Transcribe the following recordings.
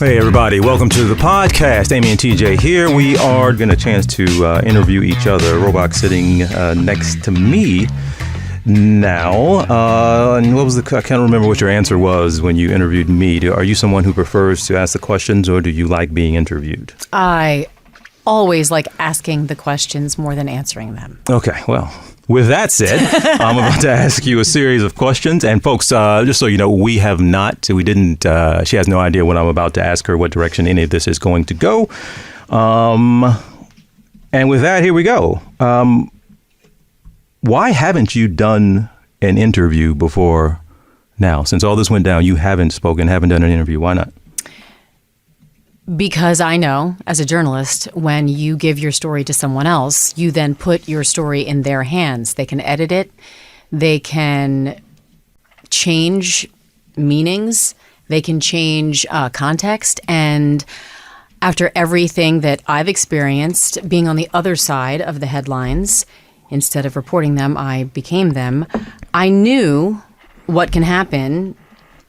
Hey everybody, welcome to the podcast. Amy and TJ here. We are getting a chance to interview each other. Robach sitting next to me now. And what was I can't remember what your answer was when you interviewed me. Are you someone who prefers to ask the questions, or do you like being interviewed? I always like asking the questions more than answering them. Okay, well, with that said, I'm about to ask you a series of questions. And folks, just so you know, she has no idea what I'm about to ask her, what direction any of this is going to go. And with that, here we go. Why haven't you done an interview before now? Since all this went down, you haven't spoken, haven't done an interview. Why not? Because I know, as a journalist, when you give your story to someone else, you then put your story in their hands. They can edit it. They can change meanings. They can change context. And after everything that I've experienced, being on the other side of the headlines, instead of reporting them, I became them. I knew what can happen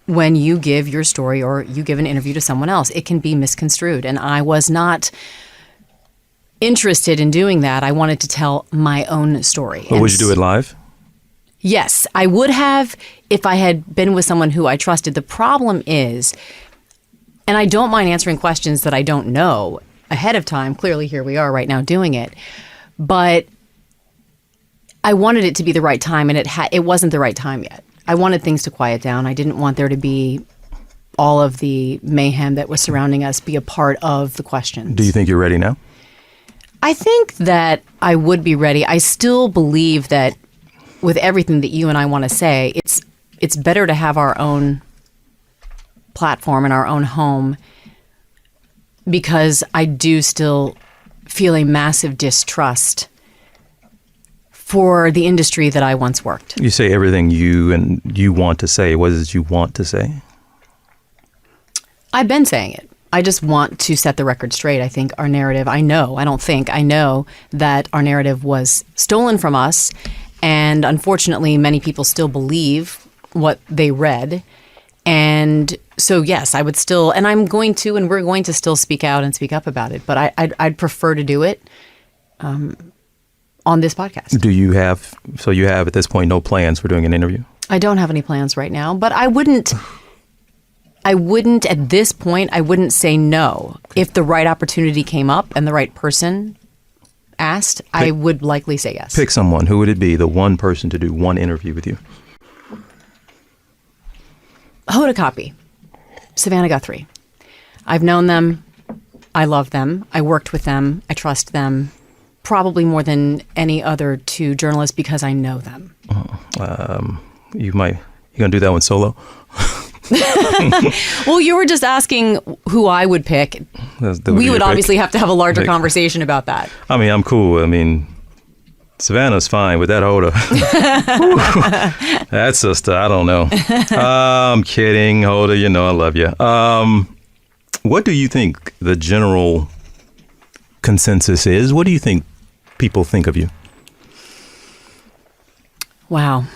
when you give your story or you give an interview to someone else. It can be misconstrued. And I was not interested in doing that. I wanted to tell my own story. But would you do it live? Yes, I would have if I had been with someone who I trusted. The problem is, and I don't mind answering questions that I don't know ahead of time. Clearly, here we are right now doing it. But I wanted it to be the right time, and it wasn't the right time yet. I wanted things to quiet down. I didn't want there to be all of the mayhem that was surrounding us be a part of the questions. Do you think you're ready now? I think that I would be ready. I still believe that with everything that you and I want to say, it's better to have our own platform and our own home, because I do still feel a massive distrust for the industry that I once worked. You say everything you want to say. What is it you want to say? I've been saying it. I just want to set the record straight. I think our narrative, I know that our narrative was stolen from us. And unfortunately, many people still believe what they read. And so, yes, I would still, and I'm going to, and we're going to still speak out and speak up about it. But I'd prefer to do it on this podcast. You have at this point no plans for doing an interview? I don't have any plans right now, but I wouldn't at this point, I wouldn't say no. If the right opportunity came up and the right person asked, I would likely say yes. Pick someone. Who would it be, the one person to do one interview with you? Hoda Kotb, Savannah Guthrie. I've known them. I love them. I worked with them. I trust them. Probably more than any other two journalists because I know them. You gonna do that one solo? Well, you were just asking who I would pick. We would obviously have to have a larger conversation about that. I mean, I'm cool. I mean, Savannah's fine, but that Hoda, that sister, I don't know. I'm kidding, Hoda. You know I love you. What do you think the general consensus is? What do you think people think of you? Wow.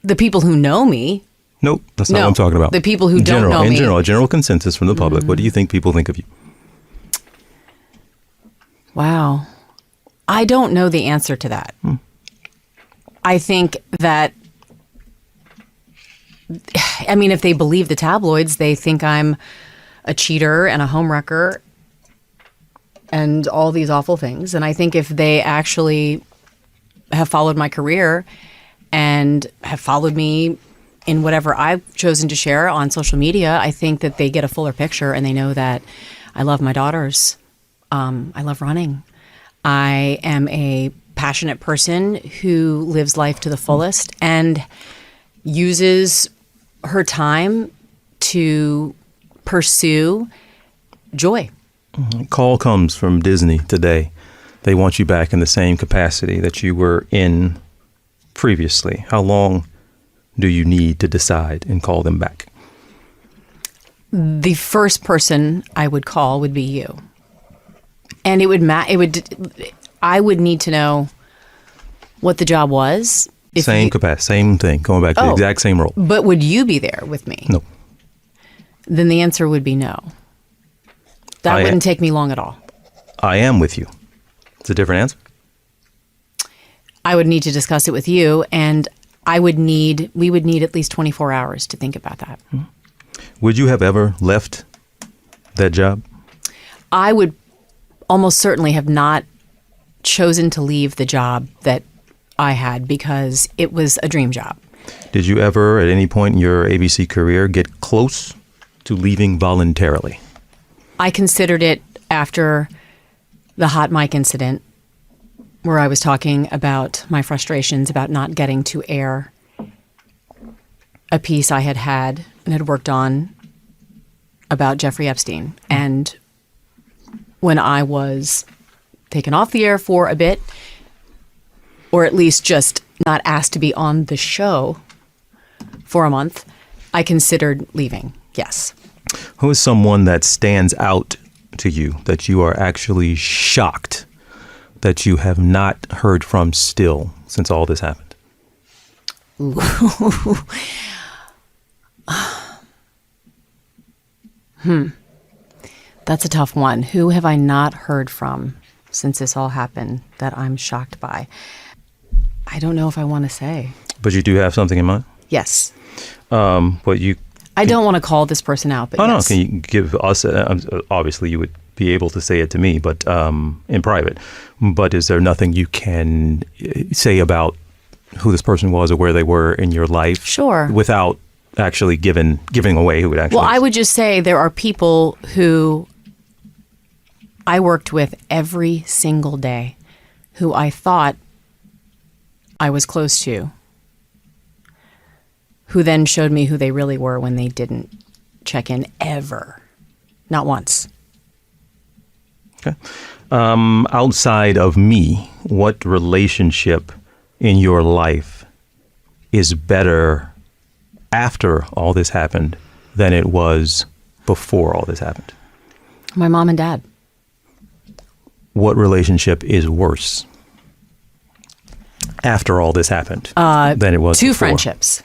The people who know me. Nope, that's not what I'm talking about. The people who don't know me. In general, a general consensus from the public. What do you think people think of you? Wow. I don't know the answer to that. I think that, I mean, if they believe the tabloids, they think I'm a cheater and a homewrecker and all these awful things. And I think if they actually have followed my career and have followed me in whatever I've chosen to share on social media, I think that they get a fuller picture and they know that I love my daughters. I love running. I am a passionate person who lives life to the fullest and uses her time to pursue joy. Call comes from Disney today. They want you back in the same capacity that you were in previously. How long do you need to decide and call them back? The first person I would call would be you. And I would need to know what the job was. Same capacity, same thing, going back to the exact same role. But would you be there with me? No. then the answer would be no. That wouldn't take me long at all. I am with you. It's a different answer. I would need to discuss it with you, and we would need at least 24 hours to think about that. Would you have ever left that job? I would almost certainly have not chosen to leave the job that I had because it was a dream job. Did you ever, at any point in your ABC career, get close to leaving voluntarily? I considered it after the hot mic incident, where I was talking about my frustrations about not getting to air a piece I had and had worked on about Jeffrey Epstein. And when I was taken off the air for a bit, or at least just not asked to be on the show for a month, I considered leaving, yes. Who is someone that stands out to you, that you are actually shocked that you have not heard from still since all this happened? That's a tough one. Who have I not heard from since this all happened that I'm shocked by? I don't know if I want to say. But you do have something in mind? Yes. I don't want to call this person out, but yes. No, can you give us, obviously you would be able to say it to me, but in private. But is there nothing you can say about who this person was or where they were in your life? Sure. Without actually giving away who it actually Well, is? I would just say there are people who I worked with every single day who I thought I was close to, who then showed me who they really were when they didn't check in ever. Not once. Okay. Outside of me, what relationship in your life is better after all this happened than it was before all this happened? My mom and dad. What relationship is worse after all this happened than it was Two before? friendships.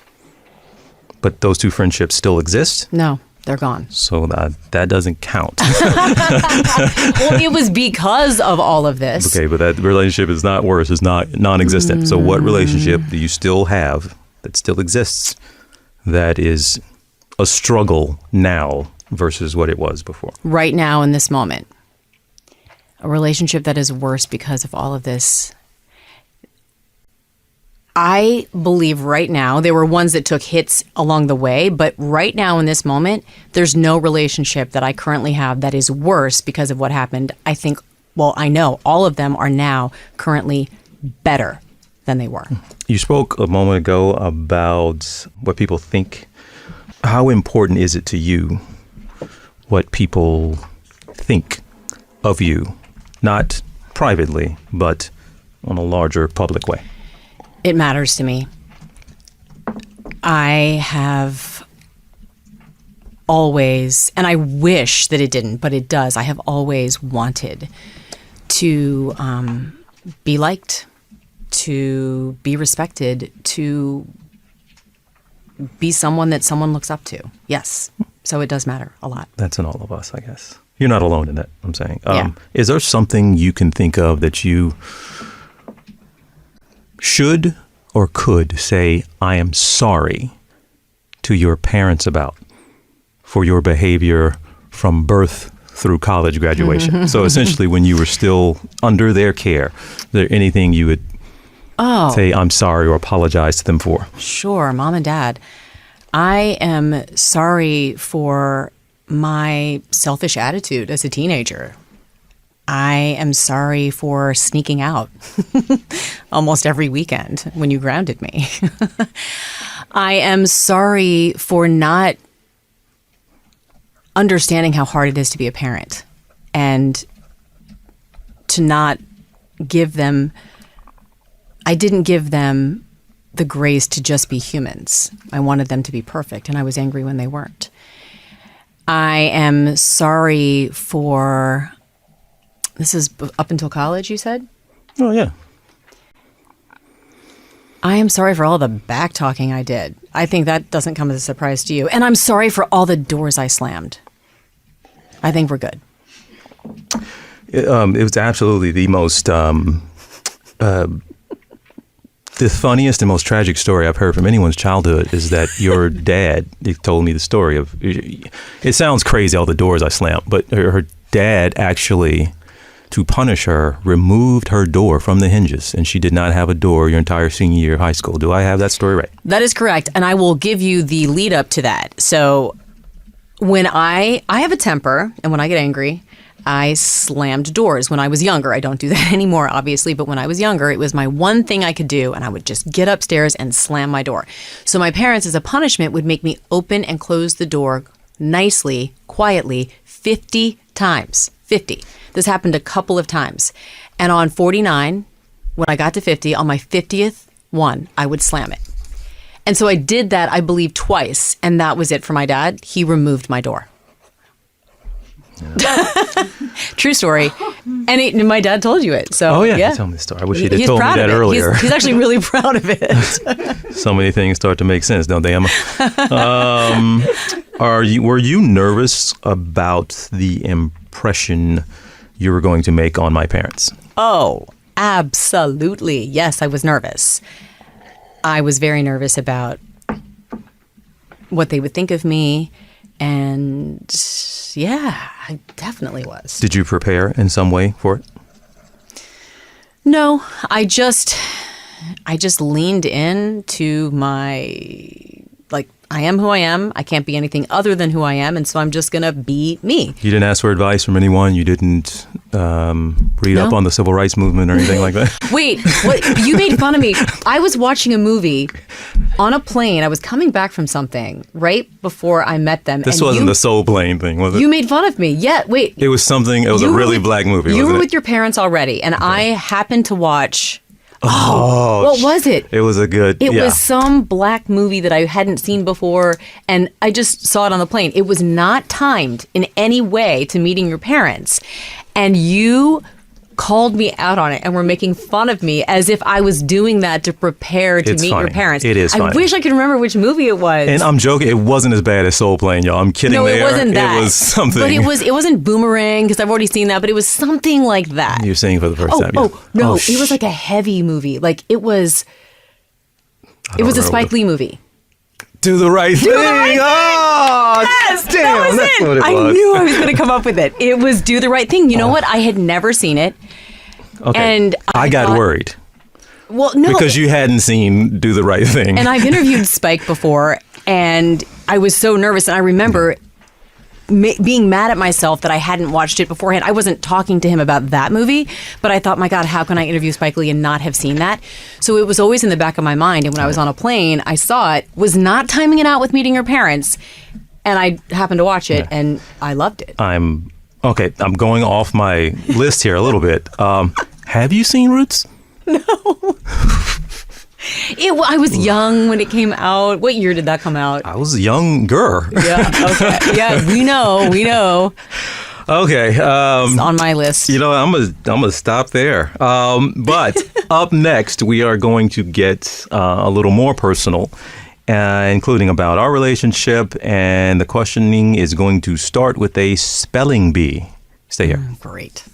But those two friendships still exist? No, they're gone. So that doesn't count. Well, it was because of all of this. Okay, but that relationship is not worse, it's not non-existent. So what relationship do you still have that still exists that is a struggle now versus what it was before? Right now in this moment. A relationship that is worse because of all of this. I believe right now, there were ones that took hits along the way, but right now in this moment, there's no relationship that I currently have that is worse because of what happened. I think, well, I know all of them are now currently better than they were. You spoke a moment ago about what people think. How important is it to you what people think of you? Not privately, but on a larger public way. It matters to me. I have always, and I wish that it didn't, but it does. I have always wanted to be liked, to be respected, to be someone that someone looks up to. Yes. So it does matter a lot. That's in all of us, I guess. You're not alone in that, I'm saying. Yeah. Is there something you can think of that you should or could say, I am sorry to your parents about for your behavior from birth through college graduation? So essentially when you were still under their care, is there anything you would say, I'm sorry or apologize to them for? Sure, Mom and Dad. I am sorry for my selfish attitude as a teenager. I am sorry for sneaking out almost every weekend when you grounded me. I am sorry for not understanding how hard it is to be a parent and to not give them, I didn't give them the grace to just be humans. I wanted them to be perfect, and I was angry when they weren't. I am sorry for, this is up until college, you said? Oh, yeah. I am sorry for all the back talking I did. I think that doesn't come as a surprise to you. And I'm sorry for all the doors I slammed. I think we're good. It was absolutely the most, the funniest and most tragic story I've heard from anyone's childhood is that your dad told me the story of, it sounds crazy, all the doors I slammed, but her dad actually, to punish her, removed her door from the hinges, and she did not have a door your entire senior year of high school. Do I have that story right? That is correct, and I will give you the lead up to that. So when I have a temper, and when I get angry, I slammed doors when I was younger. I don't do that anymore, obviously, but when I was younger, it was my one thing I could do, and I would just get upstairs and slam my door. So my parents, as a punishment, would make me open and close the door nicely, quietly, 50 times. 50. This happened a couple of times. And on 49, when I got to 50, on my 50th one, I would slam it. And so I did that, I believe, twice. And that was it for my dad. He removed my door. Yeah. True story. And my dad told you it. So, you told me the story. I wish he'd have told me that earlier. He's actually really proud of it. So many things start to make sense, don't they, Emma? Were you nervous about the impression you were going to make on my parents? Oh, absolutely. Yes, I was nervous. I was very nervous about what they would think of me. And yeah, I definitely was. Did you prepare in some way for it? No, I just leaned in to my, I am who I am. I can't be anything other than who I am. And so I'm just going to be me. You didn't ask for advice from anyone? You didn't read up on the civil rights movement or anything like that? Wait, what? You made fun of me. I was watching a movie on a plane. I was coming back from something right before I met them. This wasn't the soul plane thing, was it? You made fun of me. Yeah, wait. It was something, it was a really black movie, You wasn't were it? with your parents already, and I happened to watch... what was it? It was a good... It was some black movie that I hadn't seen before, and I just saw it on the plane. It was not timed in any way to meeting your parents. And you called me out on it and were making fun of me as if I was doing that to prepare to meet your parents. It is funny. I wish I could remember which movie it was. And I'm joking. It wasn't as bad as Soul Plane, y'all. I'm kidding. No, there. It wasn't that. It was something. But it wasn't Boomerang, because I've already seen that, but it was something like that. You're seeing for the first time. No. It was like a heavy movie. It was a Spike Lee movie. Do the right thing. Oh, yes, damn, that's what it was. I knew I was going to come up with it. It was Do the Right Thing. You know what? I had never seen it. Okay. And I got worried. Well, no. Because you hadn't seen Do the Right Thing. And I've interviewed Spike before, and I was so nervous. And I remember being mad at myself that I hadn't watched it beforehand. I wasn't talking to him about that movie, but I thought, my God, how can I interview Spike Lee and not have seen that? So it was always in the back of my mind. And when I was on a plane, I saw it, was not timing it out with meeting your parents. And I happened to watch it, and I loved it. I'm going off my list here a little bit. Have you seen Roots? No. I was young when it came out. What year did that come out? I was younger. Yeah, okay. Yeah, we know. Okay. It's on my list. You know, I'm gonna stop there. But up next, we are going to get a little more personal, including about our relationship, and the questioning is going to start with a spelling bee. Stay here. Great.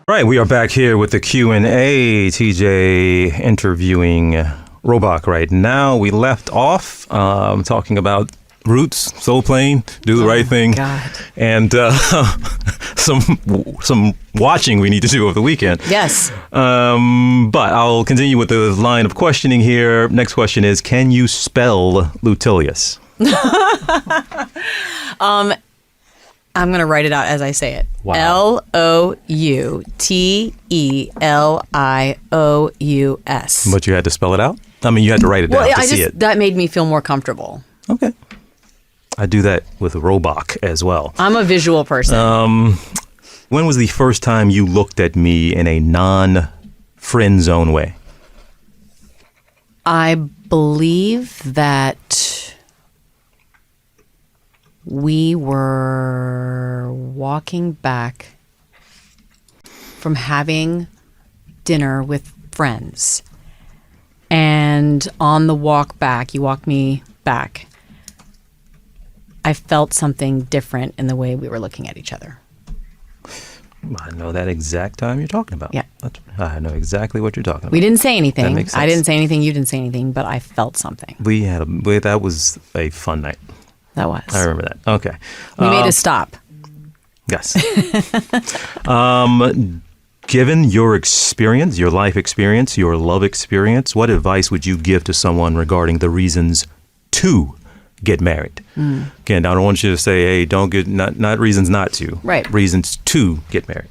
Right, we are back here with the Q&A. TJ interviewing Robach right now. We left off talking about roots, soul plane, do the right thing, God. and some watching we need to do over the weekend. Yes. But I'll continue with the line of questioning here. Next question is, can you spell Lutilius? I'm going to write it out as I say it. Wow. Loutelious. But you had to spell it out? I mean, you had to write it down to see it. That made me feel more comfortable. Okay. I do that with Robach as well. I'm a visual person. When was the first time you looked at me in a non-friend zone way? I believe that we were walking back from having dinner with friends. And on the walk back, you walked me back, I felt something different in the way we were looking at each other. I know that exact time you're talking about. Yeah. I know exactly what you're talking about. We didn't say anything. That makes sense. I didn't say anything. You didn't say anything, but I felt something. That was a fun night. That was. I remember that. Okay. We made a stop. Yes. Given your experience, your life experience, your love experience, what advice would you give to someone regarding the reasons to get married? Again, I don't want you to say, hey, don't get, not reasons not to. Right. Reasons to get married.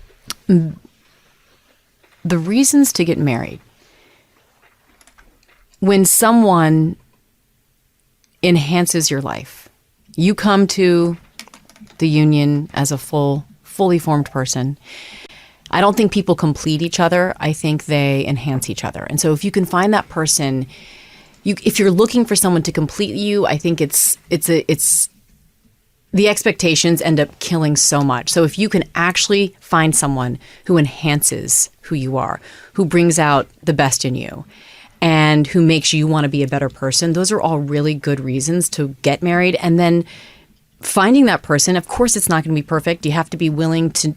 The reasons to get married. When someone enhances your life, you come to the union as a fully formed person. I don't think people complete each other. I think they enhance each other. And so if you can find that person, if you're looking for someone to complete you, I think it's the expectations end up killing so much. So if you can actually find someone who enhances who you are, who brings out the best in you, and who makes you want to be a better person, those are all really good reasons to get married. And then finding that person, of course, it's not going to be perfect. You have to be willing to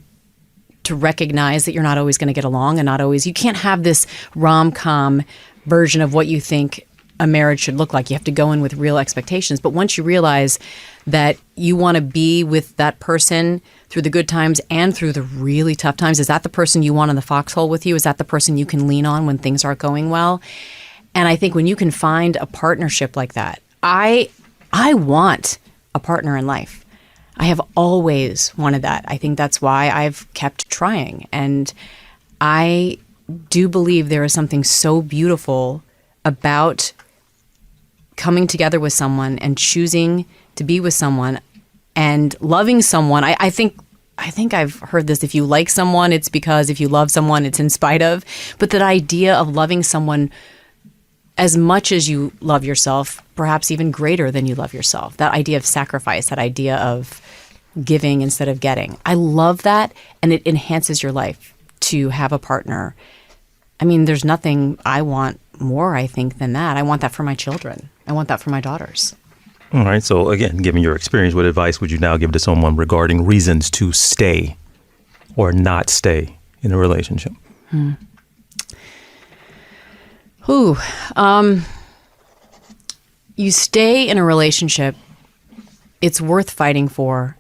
recognize that you're not always going to get along, and not always, you can't have this rom-com version of what you think a marriage should look like. You have to go in with real expectations. But once you realize that you want to be with that person through the good times and through the really tough times, is that the person you want in the foxhole with you? Is that the person you can lean on when things aren't going well? And I think when you can find a partnership like that, I want a partner in life. I have always wanted that. I think that's why I've kept trying. And I do believe there is something so beautiful about coming together with someone and choosing to be with someone and loving someone. I think I've heard this. If you like someone, it's because; if you love someone, it's in spite of. But that idea of loving someone as much as you love yourself, perhaps even greater than you love yourself. That idea of sacrifice, that idea of giving instead of getting. I love that, and it enhances your life to have a partner. I mean, there's nothing I want more, I think, than that. I want that for my children. I want that for my daughters. All right. So again, given your experience, what advice would you now give to someone regarding reasons to stay or not stay in a relationship? You stay in a relationship, it's worth fighting for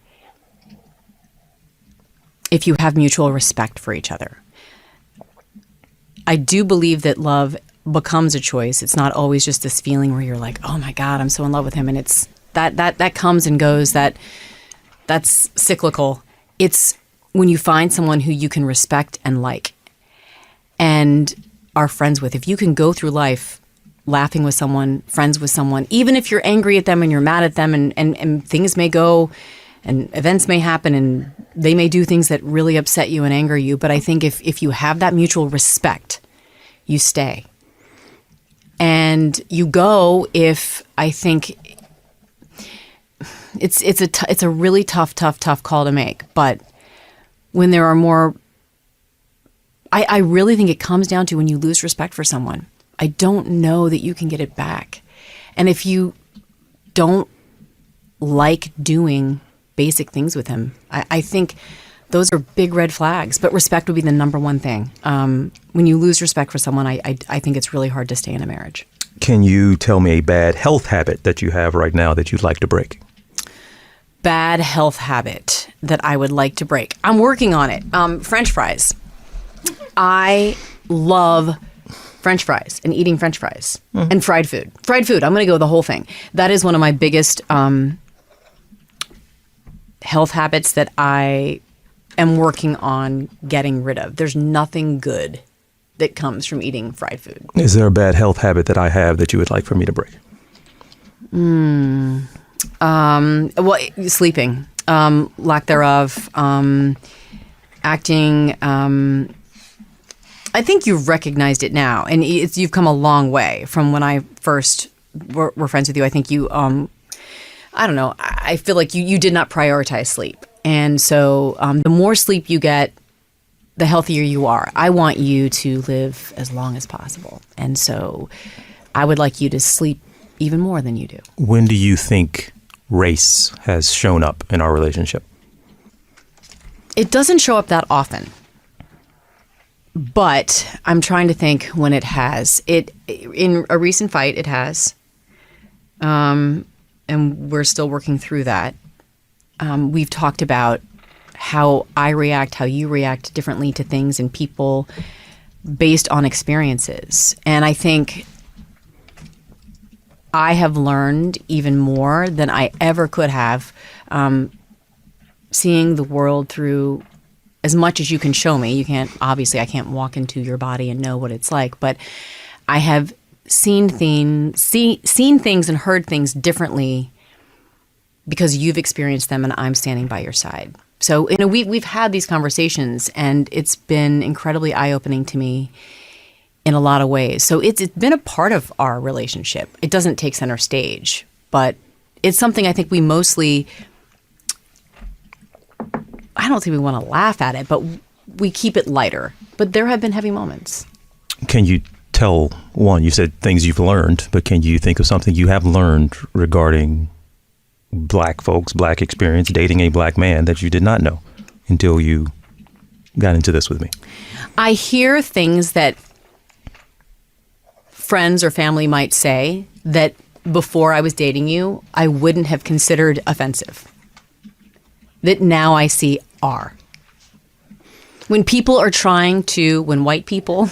if you have mutual respect for each other. I do believe that love becomes a choice. It's not always just this feeling where you're like, oh my God, I'm so in love with him. And it's that comes and goes, that's cyclical. It's when you find someone who you can respect and like and are friends with. If you can go through life laughing with someone, friends with someone, even if you're angry at them and you're mad at them and things may go and events may happen and they may do things that really upset you and anger you. But I think if you have that mutual respect, you stay. And you go if I think it's a really tough call to make. But when there are more, I really think it comes down to when you lose respect for someone. I don't know that you can get it back. And if you don't like doing basic things with him, I think those are big red flags. But respect would be the number one thing. When you lose respect for someone, I think it's really hard to stay in a marriage. Can you tell me a bad health habit that you have right now that you'd like to break? Bad health habit that I would like to break. I'm working on it. French fries. I love French fries and eating French fries and fried food. Fried food. I'm going to go the whole thing. That is one of my biggest health habits that I am working on getting rid of. There's nothing good that comes from eating fried food. Is there a bad health habit that I have that you would like for me to break? Well, sleeping, lack thereof, acting. I think you've recognized it now, and you've come a long way from when I first were friends with you. I think you, I don't know, I feel like you did not prioritize sleep. And so the more sleep you get, the healthier you are. I want you to live as long as possible. And so I would like you to sleep even more than you do. When do you think race has shown up in our relationship? It doesn't show up that often. But I'm trying to think when it has. In a recent fight, it has. And we're still working through that. We've talked about how I react, how you react differently to things and people based on experiences. And I think I have learned even more than I ever could have, seeing the world through as much as you can show me. I can't walk into your body and know what it's like, but I have seen things and heard things differently because you've experienced them and I'm standing by your side. So we've had these conversations and it's been incredibly eye-opening to me in a lot of ways. So it's been a part of our relationship. It doesn't take center stage, but it's something I think we mostly, I don't think we want to laugh at it, but we keep it lighter. But there have been heavy moments. Can you tell, one, you said things you've learned, but can you think of something you have learned regarding Black folks, Black experience, dating a Black man that you did not know until you got into this with me? I hear things that friends or family might say that before I was dating you, I wouldn't have considered offensive. That now I see are. When white people,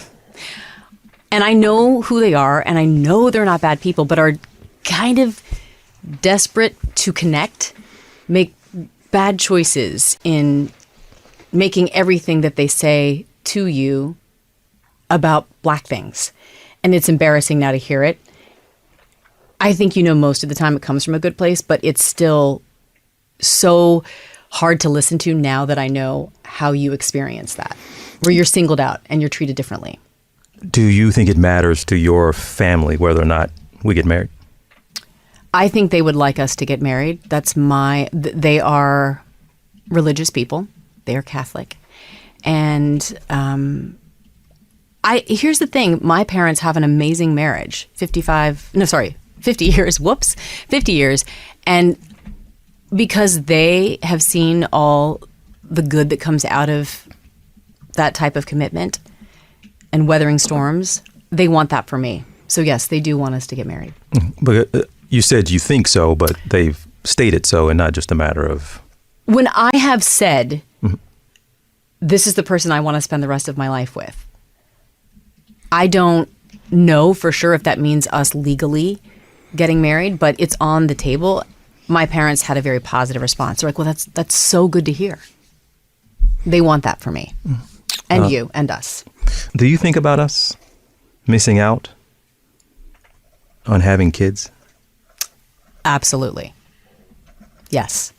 and I know who they are, and I know they're not bad people, but are kind of desperate to connect, make bad choices in making everything that they say to you about Black things. And it's embarrassing now to hear it. I think most of the time it comes from a good place, but it's still so hard to listen to now that I know how you experience that, where you're singled out and you're treated differently. Do you think it matters to your family whether or not we get married? I think they would like us to get married. They are religious people. They are Catholic. And here's the thing. My parents have an amazing marriage. 50 years. 50 years. And because they have seen all the good that comes out of that type of commitment and weathering storms, they want that for me. So yes, they do want us to get married. But you said you think so, but they've stated so and not just a matter of... When I have said, this is the person I want to spend the rest of my life with, I don't know for sure if that means us legally getting married, but it's on the table. My parents had a very positive response. They're like, well, that's so good to hear. They want that for me and you and us. Do you think about us missing out on having kids? Absolutely. Yes.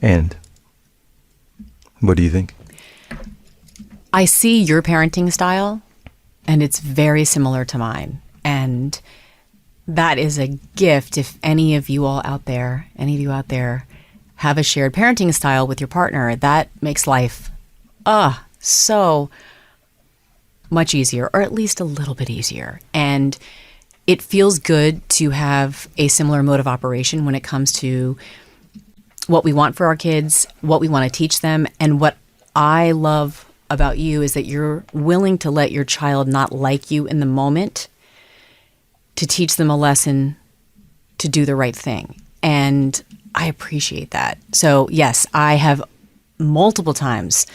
And what do you think? I see your parenting style, and it's very similar to mine. And that is a gift if any of you out there have a shared parenting style with your partner. That makes life so much easier, or at least a little bit easier. And it feels good to have a similar mode of operation when it comes to what we want for our kids, what we want to teach them. And what I love about you is that you're willing to let your child not like you in the moment to teach them a lesson to do the right thing. And I appreciate that. So yes, I have multiple times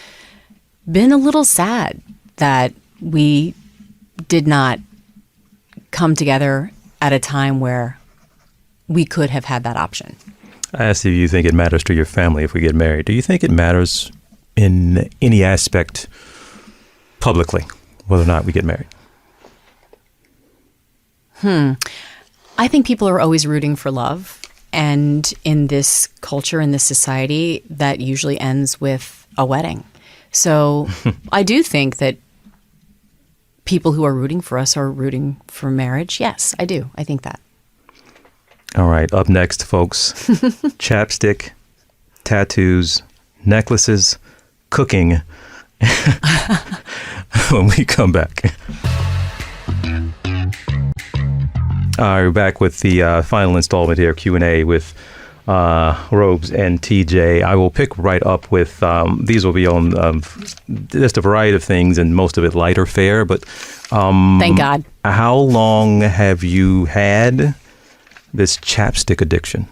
been a little sad that we did not come together at a time where we could have had that option. I asked if you think it matters to your family if we get married. Do you think it matters in any aspect publicly whether or not we get married? I think people are always rooting for love. And in this culture, in this society, that usually ends with a wedding. So I do think that people who are rooting for us are rooting for marriage. Yes, I do. I think that. All right. Up next, folks, chapstick, tattoos, necklaces, cooking. When we come back. All right, we're back with the final installment here, Q&A with Robes and TJ. I will pick right up with, these will be on just a variety of things and most of it lighter fare, but thank God. How long have you had this chapstick addiction?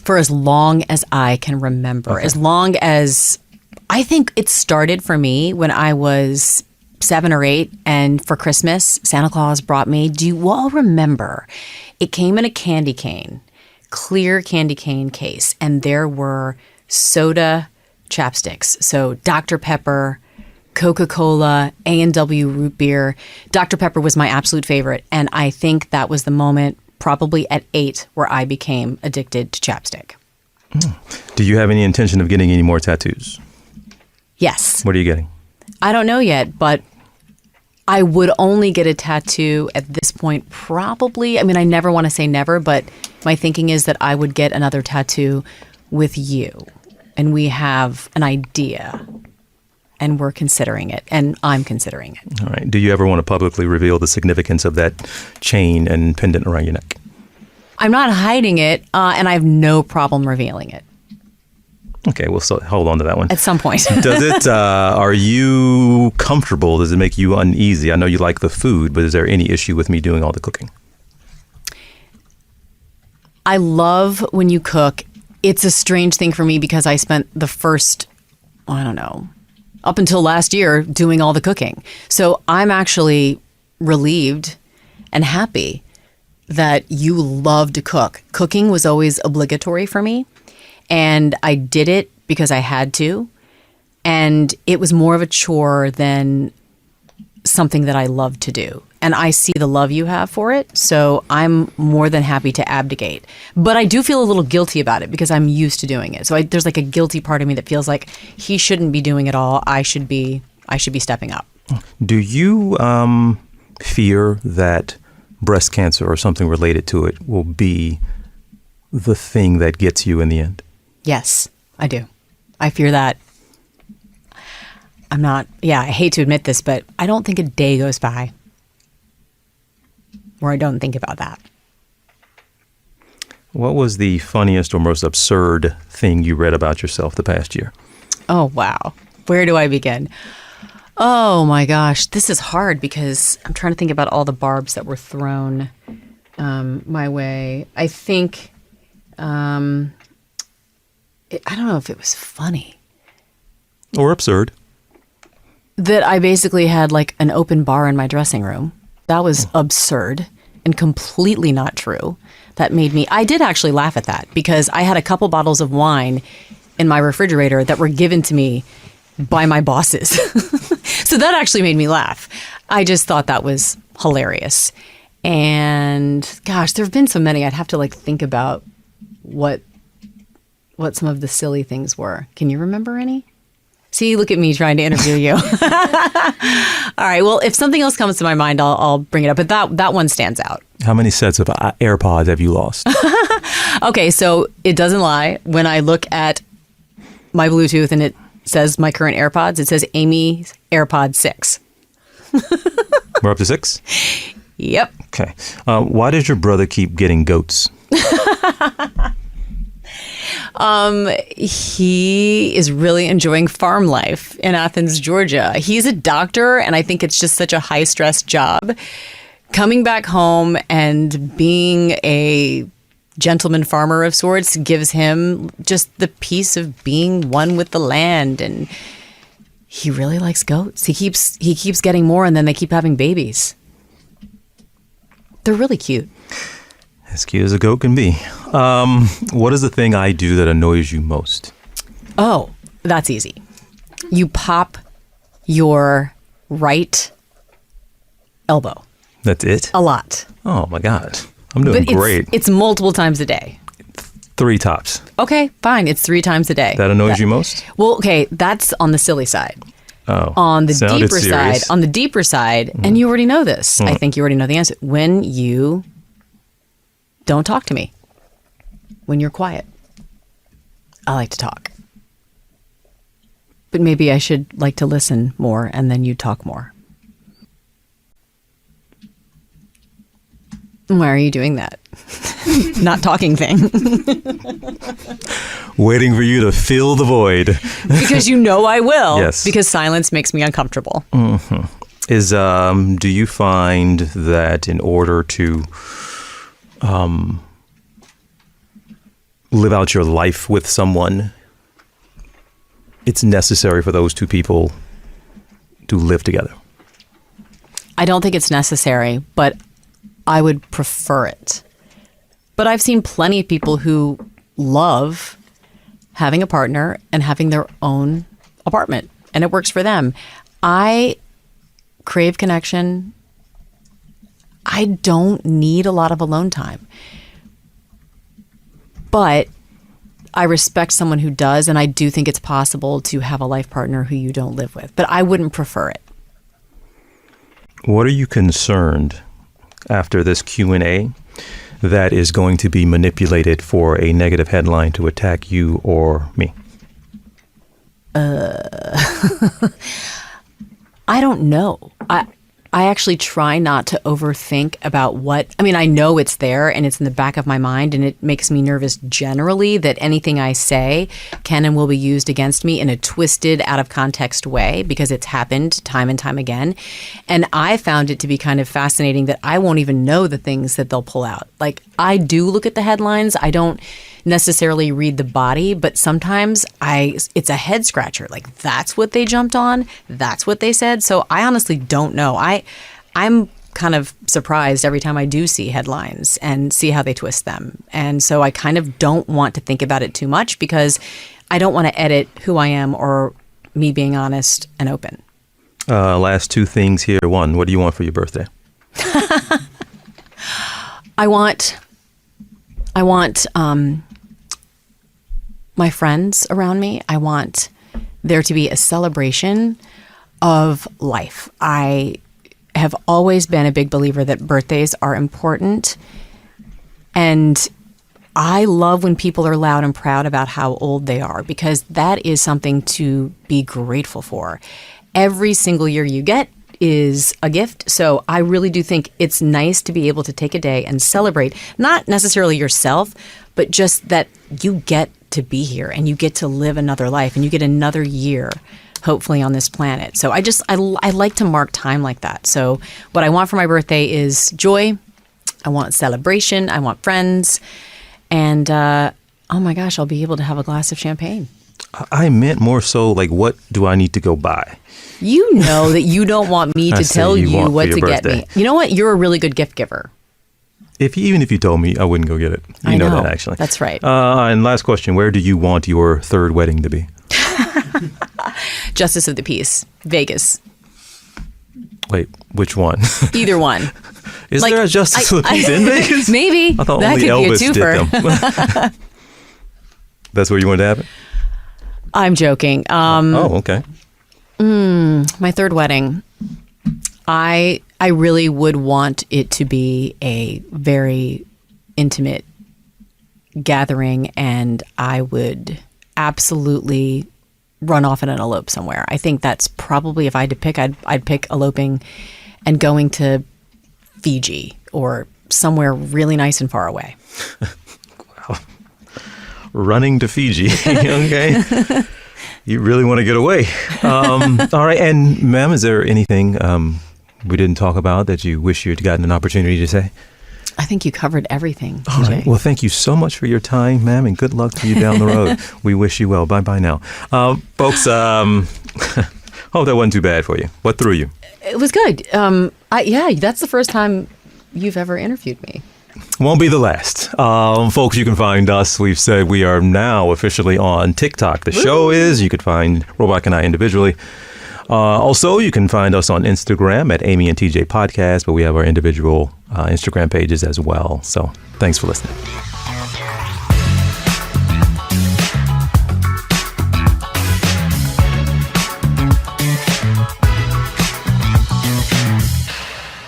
For as long as I can remember. Okay. As long as, I think it started for me when I was 7 or 8, and for Christmas, Santa Claus brought me, do you all remember? It came in a candy cane, clear candy cane case, and there were soda chapsticks. So Dr. Pepper, Coca-Cola, A&W root beer. Dr. Pepper was my absolute favorite, and I think that was the moment, probably at 8, where I became addicted to chapstick. Do you have any intention of getting any more tattoos? Yes. What are you getting? I don't know yet, but I would only get a tattoo at this point, probably. I mean, I never want to say never, but my thinking is that I would get another tattoo with you. And we have an idea, and we're considering it, and I'm considering it. All right. Do you ever want to publicly reveal the significance of that chain and pendant around your neck? I'm not hiding it, and I have no problem revealing it. Okay, we'll hold on to that one. At some point. Does it, are you comfortable? Does it make you uneasy? I know you like the food, but is there any issue with me doing all the cooking? I love when you cook. It's a strange thing for me because I spent the first, I don't know, up until last year doing all the cooking. So I'm actually relieved and happy that you love to cook. Cooking was always obligatory for me. And I did it because I had to. And it was more of a chore than something that I love to do. And I see the love you have for it. So I'm more than happy to abdicate. But I do feel a little guilty about it because I'm used to doing it. So there's like a guilty part of me that feels like he shouldn't be doing it all. I should be stepping up. Do you fear that breast cancer or something related to it will be the thing that gets you in the end? Yes, I do. I fear that. I hate to admit this, but I don't think a day goes by where I don't think about that. What was the funniest or most absurd thing you read about yourself the past year? Oh, wow. Where do I begin? Oh, my gosh. This is hard because I'm trying to think about all the barbs that were thrown my way. I think... I don't know if it was funny. Or absurd. That I basically had like an open bar in my dressing room. That was absurd and completely not true. That made me, I did actually laugh at that because I had a couple bottles of wine in my refrigerator that were given to me by my bosses. So that actually made me laugh. I just thought that was hilarious. And gosh, there have been so many. I'd have to like think about what some of the silly things were. Can you remember any? See, look at me trying to interview you. All right. Well, if something else comes to my mind, I'll bring it up. But that one stands out. How many sets of AirPods have you lost? Okay, so it doesn't lie. When I look at my Bluetooth and it says my current AirPods, it says Amy's AirPod 6. We're up to 6? Yep. Okay. Why does your brother keep getting goats? He is really enjoying farm life in Athens, Georgia. He's a doctor, and I think it's just such a high-stress job. Coming back home and being a gentleman farmer of sorts gives him just the peace of being one with the land, and he really likes goats. He keeps getting more, and then they keep having babies. They're really cute. As cute as a goat can be. What is the thing I do that annoys you most? Oh, that's easy. You pop your right elbow. That's it? A lot. Oh, my God. I'm doing great. It's multiple times a day. 3 tops. Okay, fine. It's 3 times a day. That annoys you most? Well, okay, that's on the silly side. Oh, On the deeper serious. side, and you already know this. I think you already know the answer. When you don't talk to me, when you're quiet. I like to talk. But maybe I should like to listen more, and then you talk more. Why are you doing that? Not talking thing. Waiting for you to fill the void. Because you know I will. Yes. Because silence makes me uncomfortable. Do you find that in order to live out your life with someone, it's necessary for those 2 people to live together? I don't think it's necessary, but I would prefer it. But I've seen plenty of people who love having a partner and having their own apartment, and it works for them. I crave connection. I don't need a lot of alone time. But I respect someone who does, and I do think it's possible to have a life partner who you don't live with. But I wouldn't prefer it. What are you concerned after this Q&A that is going to be manipulated for a negative headline to attack you or me? I don't know. I actually try not to overthink about I know it's there and it's in the back of my mind, and it makes me nervous generally that anything I say can and will be used against me in a twisted, out of context way, because it's happened time and time again. And I found it to be kind of fascinating that I won't even know the things that they'll pull out. Like, I do look at the headlines. I don't necessarily read the body, but sometimes it's a head scratcher. Like, that's what they jumped on. That's what they said. So I honestly don't know. I'm kind of surprised every time I do see headlines and see how they twist them. And so I kind of don't want to think about it too much, because I don't want to edit who I am or me being honest and open. Last 2 things here. 1, what do you want for your birthday? I want my friends around me. I want there to be a celebration of life. I have always been a big believer that birthdays are important. And I love when people are loud and proud about how old they are, because that is something to be grateful for. Every single year you get is a gift. So I really do think it's nice to be able to take a day and celebrate, not necessarily yourself, but just that you get to be here and you get to live another life and you get another year, hopefully, on this planet. So I like to mark time like that. So what I want for my birthday is joy. I want celebration. I want friends. And oh my gosh, I'll be able to have a glass of champagne. I meant more so like, what do I need to go buy? You know that you don't want me to tell you what to get me. You know what? You're a really good gift giver. Even if you told me, I wouldn't go get it. You know that, actually. That's right. And last question, where do you want your 3rd wedding to be? Justice of the Peace, Vegas. Wait, which one? Either one. Is there a Justice of the Peace in Vegas? Maybe. I thought that only could Elvis be a twofer. did them. That's where you wanted to have it? I'm joking. Okay. My 3rd wedding. I really would want it to be a very intimate gathering, and I would absolutely run off in an elope somewhere. I think that's probably, if I had to pick, I'd pick eloping and going to Fiji or somewhere really nice and far away. Wow. running to Fiji. Okay. You really want to get away. All right. And ma'am, is there anything we didn't talk about that you wish you'd gotten an opportunity to say? I think you covered everything, All TJ. right. Well, thank you so much for your time, ma'am, and good luck to you down the road. We wish you well. Bye-bye now. Folks, hope that wasn't too bad for you. What threw you? It was good. That's the first time you've ever interviewed me. Won't be the last. Folks, you can find us. We've said we are now officially on TikTok. The show is. You could find Robach and I individually. Also, you can find us on Instagram at Amy and TJ Podcast, but we have our individual Instagram pages as well. So thanks for listening.